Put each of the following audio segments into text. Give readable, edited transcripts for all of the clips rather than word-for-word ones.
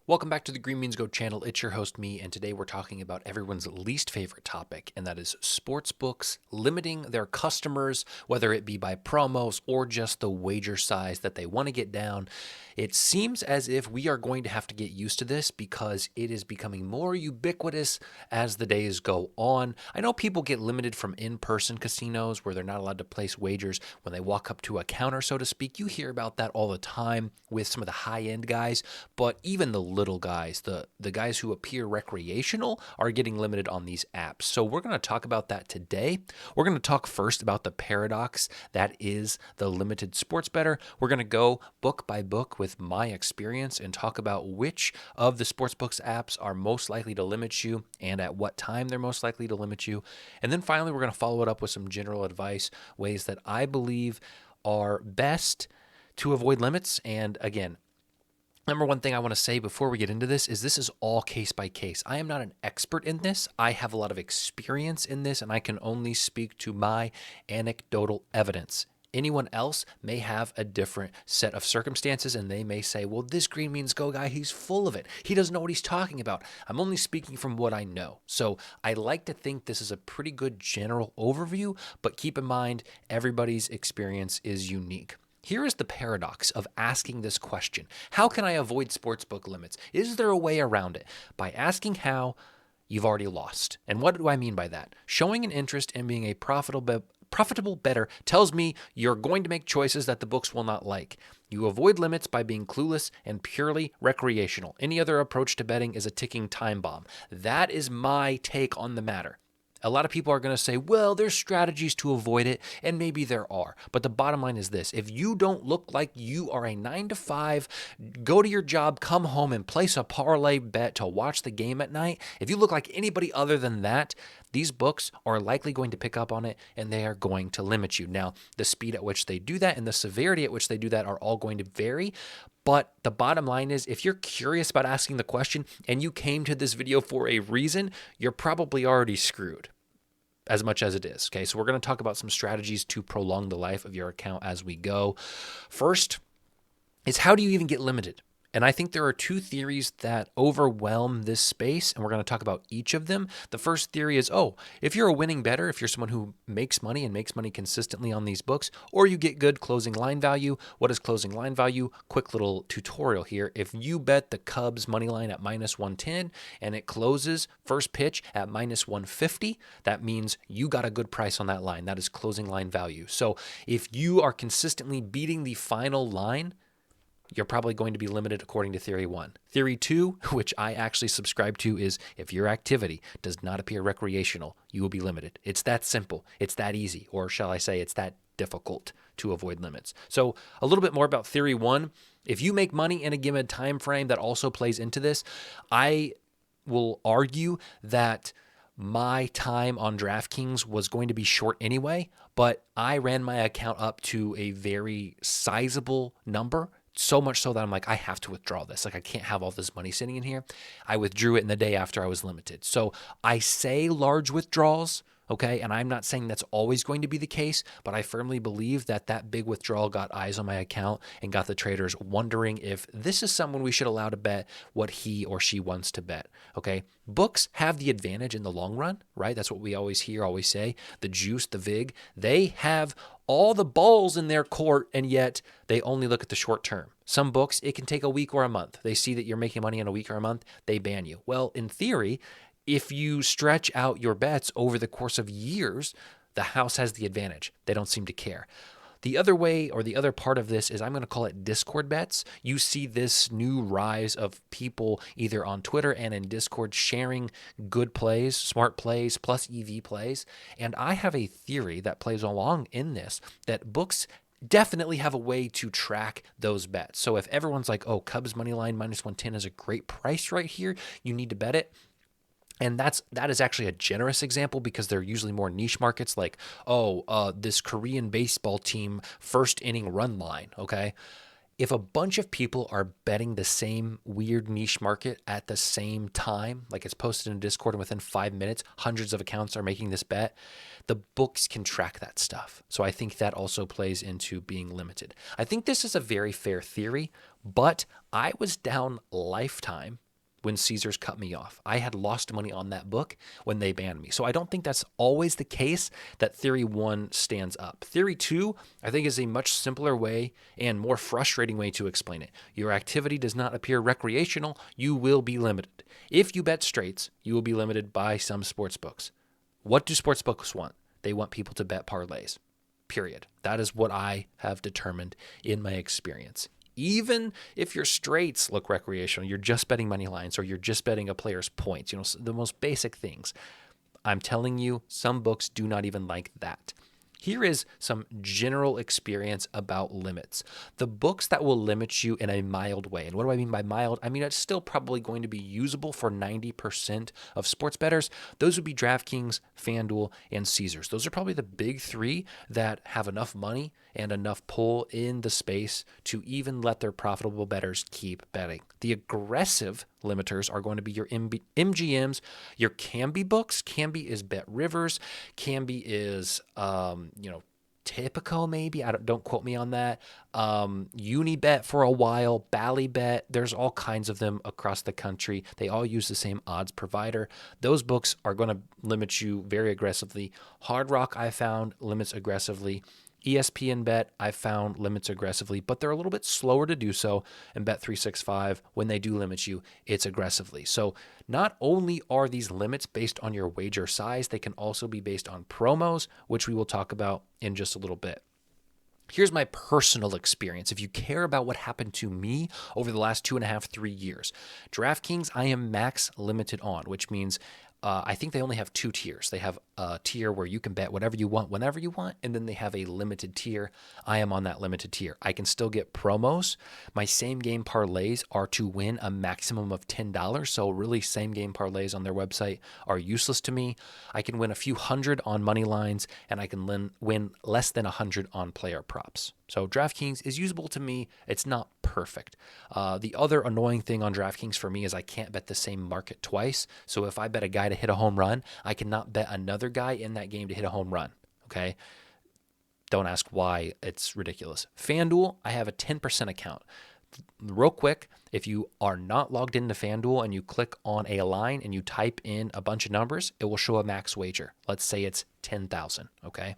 Welcome back to the Green Means Go channel. It's your host, me, and today we're talking about everyone's least favorite topic, and that is sports books limiting their customers, whether it be by promos or just the wager size that they want to get down. It seems as if we are going to have to get used to this because it is becoming more ubiquitous as the days go on. I know people get limited from in-person casinos where they're not allowed to place wagers when they walk up to a counter, so to speak. You hear about that all the time with some of the high-end guys, but even the little guys, the guys who appear recreational, are getting limited on these apps. So we're going to talk about that today. We're going to talk first about the paradox that is the limited sports bettor. We're going to go book by book with my experience and talk about which of the sportsbooks apps are most likely to limit you and at what time they're most likely to limit you. And then finally, we're going to follow it up with some general advice, ways that I believe are best to avoid limits. And again, number one thing I want to say before we get into this is all case by case. I am not an expert in this. I have a lot of experience in this, and I can only speak to my anecdotal evidence. Anyone else may have a different set of circumstances, and they may say, well, this Green Means Go guy, he's full of it. He doesn't know what he's talking about. I'm only speaking from what I know. So I like to think this is a pretty good general overview, but keep in mind, everybody's experience is unique. Here is the paradox of asking this question. How can I avoid sportsbook limits? Is there a way around it? By asking how, you've already lost. And what do I mean by that? Showing an interest in being a profitable bettor tells me you're going to make choices that the books will not like. You avoid limits by being clueless and purely recreational. Any other approach to betting is a ticking time bomb. That is my take on the matter. A lot of people are going to say, well, there's strategies to avoid it, and maybe there are. But the bottom line is this. If you don't look like you are a 9-to-5, go to your job, come home, and place a parlay bet to watch the game at night, if you look like anybody other than that, these books are likely going to pick up on it, and they are going to limit you. Now, the speed at which they do that and the severity at which they do that are all going to vary. But the bottom line is, if you're curious about asking the question and you came to this video for a reason, you're probably already screwed as much as it is. Okay, so we're going to talk about some strategies to prolong the life of your account as we go. First is, how do you even get limited? And I think there are two theories that overwhelm this space, and we're going to talk about each of them. The first theory is, if you're a winning bettor, if you're someone who makes money and makes money consistently on these books, or you get good closing line value. What is closing line value? Quick little tutorial here. If you bet the Cubs money line at -110 and it closes first pitch at -150, that means you got a good price on that line. That is closing line value. So if you are consistently beating the final line, you're probably going to be limited according to theory one. Theory two, which I actually subscribe to, is if your activity does not appear recreational, you will be limited. It's that simple. It's that easy. Or shall I say, it's that difficult to avoid limits. So a little bit more about theory one. If you make money in a given time frame, that also plays into this. I will argue that my time on DraftKings was going to be short anyway, but I ran my account up to a very sizable number. So much so that I'm like, I have to withdraw this. Like, I can't have all this money sitting in here. I withdrew it in the day after I was limited. So I say large withdrawals, okay? And I'm not saying that's always going to be the case, but I firmly believe that that big withdrawal got eyes on my account and got the traders wondering if this is someone we should allow to bet what he or she wants to bet, okay? Books have the advantage in the long run, right? That's what we always hear, always say. The juice, the vig, they have all the balls in their court, and yet they only look at the short term. Some books, it can take a week or a month. They see that you're making money in a week or a month, they ban you. Well, in theory, if you stretch out your bets over the course of years, the house has the advantage. They don't seem to care. The other way, or the other part of this, is I'm going to call it Discord bets. You see this new rise of people either on Twitter and in Discord sharing good plays, smart plays, plus EV plays. And I have a theory that plays along in this, that books definitely have a way to track those bets. So if everyone's like, Cubs money line -110 is a great price right here, you need to bet it. And that is actually a generous example because they're usually more niche markets, like, this Korean baseball team first inning run line, okay? if a bunch of people are betting the same weird niche market at the same time, like it's posted in Discord and within 5 minutes, hundreds of accounts are making this bet, the books can track that stuff. So I think that also plays into being limited. I think this is a very fair theory, but I was down lifetime when Caesars cut me off. I had lost money on that book when they banned me. So I don't think that's always the case that theory 1 stands up. Theory 2, I think, is a much simpler way and more frustrating way to explain it. Your activity does not appear recreational, you will be limited. If you bet straights, you will be limited by some sports books. What do sports books want? They want people to bet parlays, period. That is what I have determined in my experience. Even if your straights look recreational, you're just betting money lines or you're just betting a player's points, the most basic things. I'm telling you, some books do not even like that. Here is some general experience about limits. The books that will limit you in a mild way. And what do I mean by mild? I mean, it's still probably going to be usable for 90% of sports bettors. Those would be DraftKings, FanDuel, and Caesars. Those are probably the big 3 that have enough money and enough pull in the space to even let their profitable bettors keep betting. The aggressive limiters are going to be your MGMs, your Kambi books. Kambi is Bet Rivers. Kambi is, Tipico maybe. Don't quote me on that. Unibet for a while, Ballybet. There's all kinds of them across the country. They all use the same odds provider. Those books are going to limit you very aggressively. Hard Rock, I found, limits aggressively. ESPN Bet, I found, limits aggressively, but they're a little bit slower to do so. And Bet365, when they do limit you, it's aggressively. So not only are these limits based on your wager size, they can also be based on promos, which we will talk about in just a little bit. Here's my personal experience. If you care about what happened to me over the last 2.5, 3 years, DraftKings, I am max limited on, which means I think they only have 2 tiers. They have a tier where you can bet whatever you want, whenever you want, and then they have a limited tier. I am on that limited tier. I can still get promos. My same game parlays are to win a maximum of $10. So really, same game parlays on their website are useless to me. I can win a few hundred on money lines, and I can win less than 100 on player props. So DraftKings is usable to me. It's not perfect. The other annoying thing on DraftKings for me is I can't bet the same market twice. So if I bet a guy to hit a home run, I cannot bet another guy in that game to hit a home run. Okay? Don't ask why. It's ridiculous. FanDuel, I have a 10% account. Real quick, if you are not logged into FanDuel and you click on a line and you type in a bunch of numbers, it will show a max wager. Let's say it's 10,000, okay?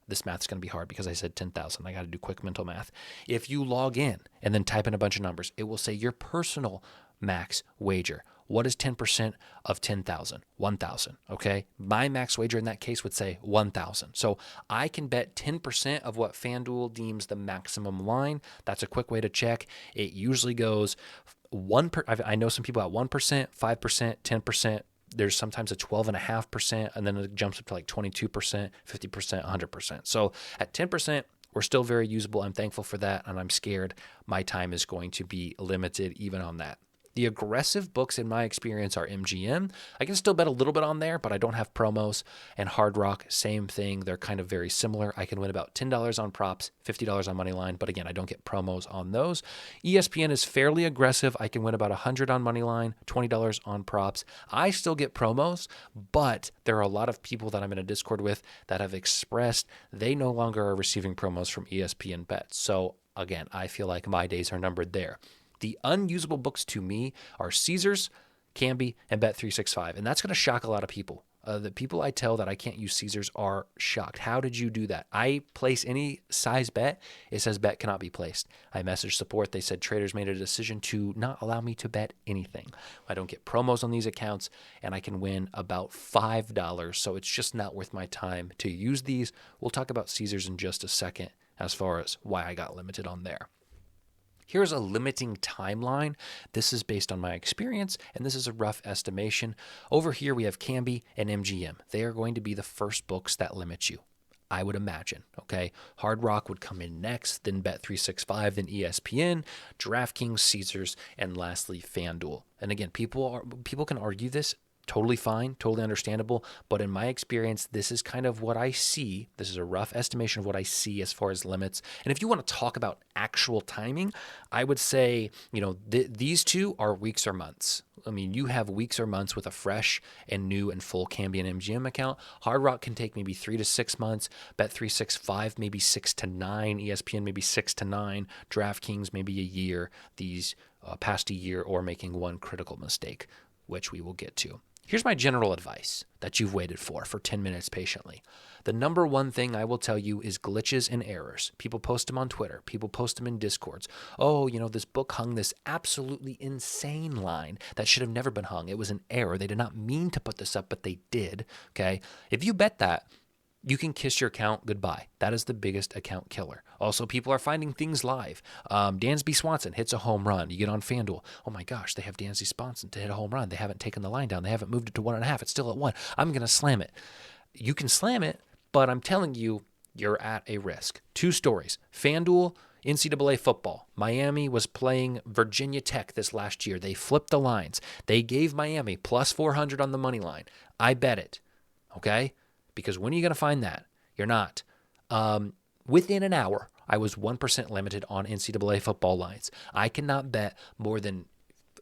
This math's going to be hard because I said 10,000. I got to do quick mental math. If you log in and then type in a bunch of numbers, it will say your personal max wager. What is 10% of 10,000? 1,000, okay? My max wager in that case would say 1,000. So I can bet 10% of what FanDuel deems the maximum line. That's a quick way to check. It usually goes I know some people at 1%, 5%, 10%. There's sometimes a 12.5%, and then it jumps up to like 22%, 50%, 100%. So at 10%, we're still very usable. I'm thankful for that, and I'm scared my time is going to be limited even on that. The aggressive books in my experience are MGM. I can still bet a little bit on there, but I don't have promos. And Hard Rock, same thing. They're kind of very similar. I can win about $10 on props, $50 on money line, but again, I don't get promos on those. ESPN is fairly aggressive. I can win about $100 on money line, $20 on props. I still get promos, but there are a lot of people that I'm in a Discord with that have expressed they no longer are receiving promos from ESPN bets. So again, I feel like my days are numbered there. The unusable books to me are Caesars, Kambi, and Bet365. And that's going to shock a lot of people. The people I tell that I can't use Caesars are shocked. How did you do that? I place any size bet. It says bet cannot be placed. I messaged support. They said traders made a decision to not allow me to bet anything. I don't get promos on these accounts, and I can win about $5. So it's just not worth my time to use these. We'll talk about Caesars in just a second as far as why I got limited on there. Here's a limiting timeline. This is based on my experience, and this is a rough estimation. Over here, we have Kambi and MGM. They are going to be the first books that limit you, I would imagine, okay? Hard Rock would come in next, then Bet365, then ESPN, DraftKings, Caesars, and lastly, FanDuel. And again, people can argue this Totally fine, totally understandable. But in my experience, this is kind of what I see. This is a rough estimation of what I see as far as limits. And if you want to talk about actual timing, I would say, these two are weeks or months. I mean, you have weeks or months with a fresh and new and full Cambia and MGM account. Hard Rock can take maybe 3 to 6 months. Bet365 maybe 6 to 9. ESPN maybe 6 to 9. DraftKings maybe a year. These past a year, or making one critical mistake, which we will get to. Here's my general advice that you've waited for 10 minutes patiently. The number one thing I will tell you is glitches and errors. People post them on Twitter. People post them in Discords. Oh, this book hung this absolutely insane line that should have never been hung. It was an error. They did not mean to put this up, but they did. Okay. If you bet that, you can kiss your account goodbye. That is the biggest account killer. Also, people are finding things live. Dansby Swanson hits a home run. You get on FanDuel. Oh my gosh, they have Dansby Swanson to hit a home run. They haven't taken the line down. They haven't moved it to 1.5. It's still at 1. I'm going to slam it. You can slam it, but I'm telling you, you're at a risk. 2 stories. FanDuel, NCAA football. Miami was playing Virginia Tech this last year. They flipped the lines. They gave Miami plus 400 on the money line. I bet it. Okay? Because when are you going to find that? You're not. Within an hour, I was 1% limited on NCAA football lines. I cannot bet more than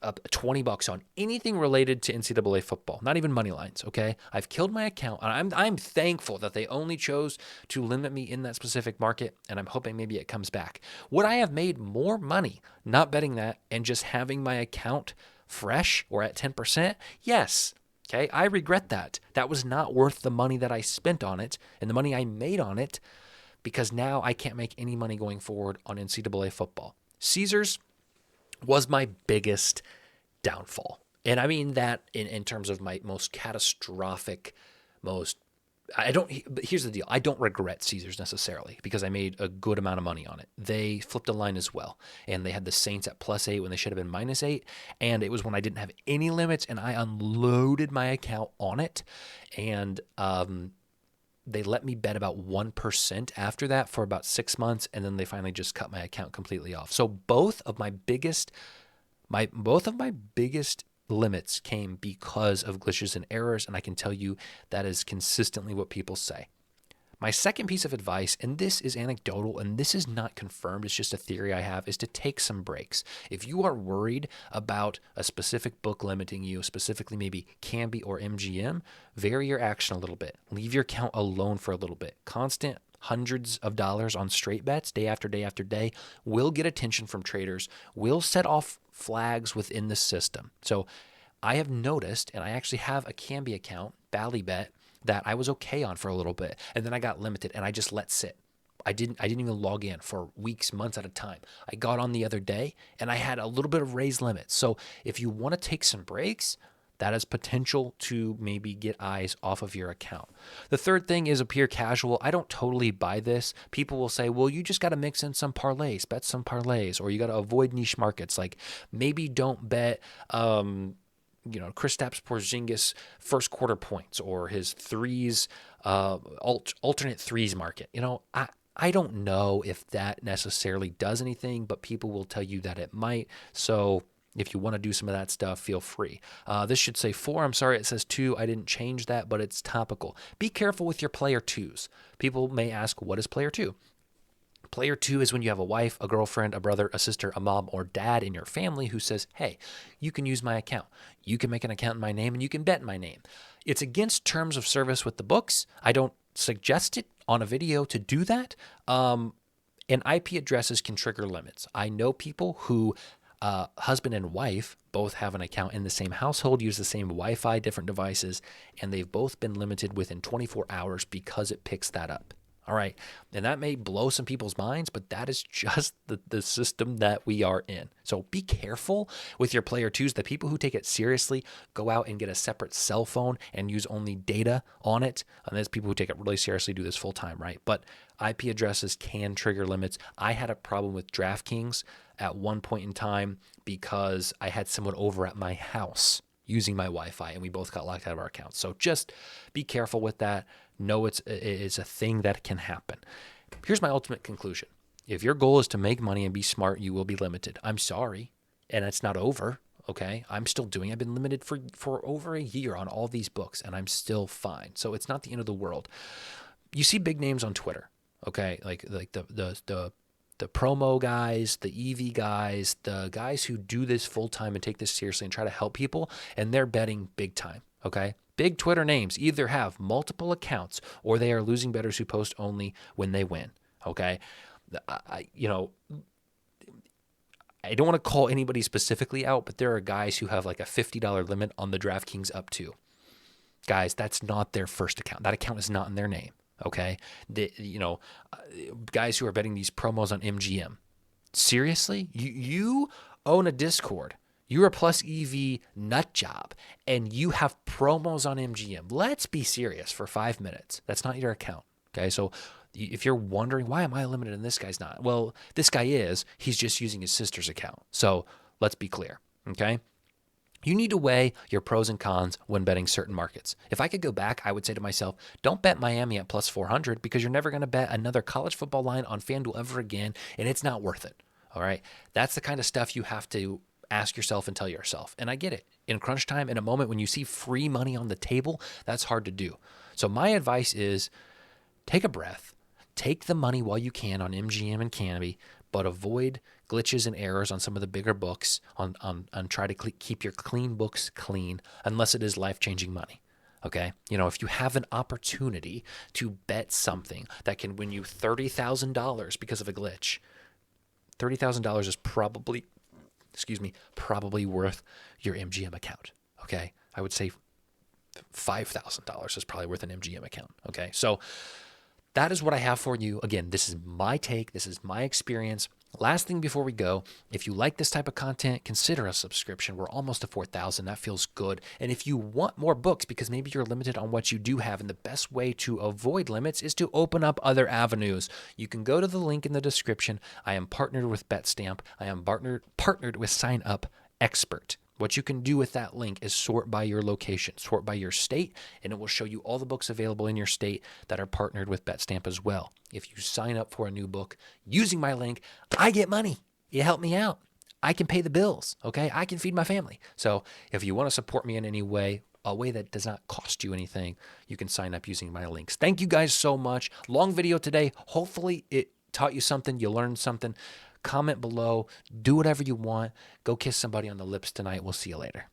$20 on anything related to NCAA football, not even money lines, okay? I've killed my account, and I'm thankful that they only chose to limit me in that specific market, and I'm hoping maybe it comes back. Would I have made more money not betting that and just having my account fresh or at 10%? Yes. Okay, I regret that. That was not worth the money that I spent on it and the money I made on it, because now I can't make any money going forward on NCAA football. Caesars was my biggest downfall. And I mean that in terms of my most catastrophic, but here's the deal. I don't regret Caesars necessarily because I made a good amount of money on it. They flipped a line as well. And they had the Saints at +8 when they should have been -8. And it was when I didn't have any limits and I unloaded my account on it. And they let me bet about 1% after that for about 6 months. And then they finally just cut my account completely off. So both of my biggest limits came because of glitches and errors, and I can tell you that is consistently what people say. My second piece of advice, and this is anecdotal, and this is not confirmed, it's just a theory I have, is to take some breaks. If you are worried about a specific book limiting you, specifically maybe Cambia or MGM, vary your action a little bit. Leave your account alone for a little bit. Constant hundreds of dollars on straight bets day after day after day will get attention from traders, will set off flags within the system. So I have noticed, and I actually have a Cambia account, Ballybet, that I was okay on for a little bit, and then I got limited and I just let sit. I didn't even log in for weeks, months at a time. I got on the other day and I had a little bit of raised limits. So if you want to take some breaks, that is potential to maybe get eyes off of your account. The third thing is appear casual. I don't totally buy this. People will say, well, you just got to mix in some parlays, bet some parlays, or you got to avoid niche markets. Like maybe don't bet, Kristaps Porzingis first quarter points or his threes, alternate threes market. I don't know if that necessarily does anything, but people will tell you that it might. So if you want to do some of that stuff, feel free. This should say 4. I'm sorry, it says 2. I didn't change that, but it's topical. Be careful with your player 2s. People may ask, what is player 2? Player 2 is when you have a wife, a girlfriend, a brother, a sister, a mom, or dad in your family who says, hey, you can use my account. You can make an account in my name and you can bet in my name. It's against terms of service with the books. I don't suggest it on a video to do that. And IP addresses can trigger limits. I know people who husband and wife both have an account in the same household, use the same Wi-Fi, different devices, and they've both been limited within 24 hours because it picks that up. All right. And that may blow some people's minds, but that is just the system that we are in. So be careful with your player 2s. The people who take it seriously go out and get a separate cell phone and use only data on it. And there's people who take it really seriously, do this full time, right? But IP addresses can trigger limits. I had a problem with DraftKings at one point in time because I had someone over at my house using my Wi-Fi and we both got locked out of our accounts. So just be careful with that. Know it's a thing that can happen. Here's my ultimate conclusion. If your goal is to make money and be smart, you will be limited. I'm sorry, and it's not over. Okay, I'm still doing. I've been limited for over a year on all these books, and I'm still fine. So it's not the end of the world. You see big names on Twitter, okay, like the promo guys, the EV guys, the guys who do this full time and take this seriously and try to help people, and they're betting big time. Okay, big Twitter names either have multiple accounts or they are losing bettors who post only when they win. Okay, I don't want to call anybody specifically out, but there are guys who have like a $50 limit on the DraftKings up to. Guys, that's not their first account. That account is not in their name. Okay, guys who are betting these promos on MGM. Seriously, you own a Discord. You're a Plus EV nut job, and you have promos on MGM. Let's be serious for 5 minutes. That's not your account. Okay, so if you're wondering, why am I limited and this guy's not? Well, this guy is. He's just using his sister's account. So let's be clear, okay? You need to weigh your pros and cons when betting certain markets. If I could go back, I would say to myself, don't bet Miami at plus 400 because you're never going to bet another college football line on FanDuel ever again, and it's not worth it, all right? That's the kind of stuff you have to ask yourself and tell yourself. And I get it. In crunch time, in a moment when you see free money on the table, that's hard to do. So my advice is take a breath. Take the money while you can on MGM and Canopy, but avoid glitches and errors on some of the bigger books on try to keep your clean books clean unless it is life-changing money. Okay? If you have an opportunity to bet something that can win you $30,000 because of a glitch, $30,000 is probably worth your MGM account. Okay? I would say $5,000 is probably worth an MGM account. Okay? So that is what I have for you. Again, this is my take. This is my experience. Last thing before we go, if you like this type of content, consider a subscription. We're almost to 4,000. That feels good. And if you want more books, because maybe you're limited on what you do have, and the best way to avoid limits is to open up other avenues. You can go to the link in the description. I am partnered with BetStamp. I am partnered with Sign Up Expert. What you can do with that link is sort by your location, sort by your state, and it will show you all the books available in your state that are partnered with BetStamp as well. If you sign up for a new book using my link, I get money. You help me out. I can pay the bills, okay? I can feed my family. So if you want to support me in any way, a way that does not cost you anything, you can sign up using my links. Thank you guys so much. Long video today. Hopefully it taught you something, you learned something. Comment below. Do whatever you want. Go kiss somebody on the lips tonight. We'll see you later.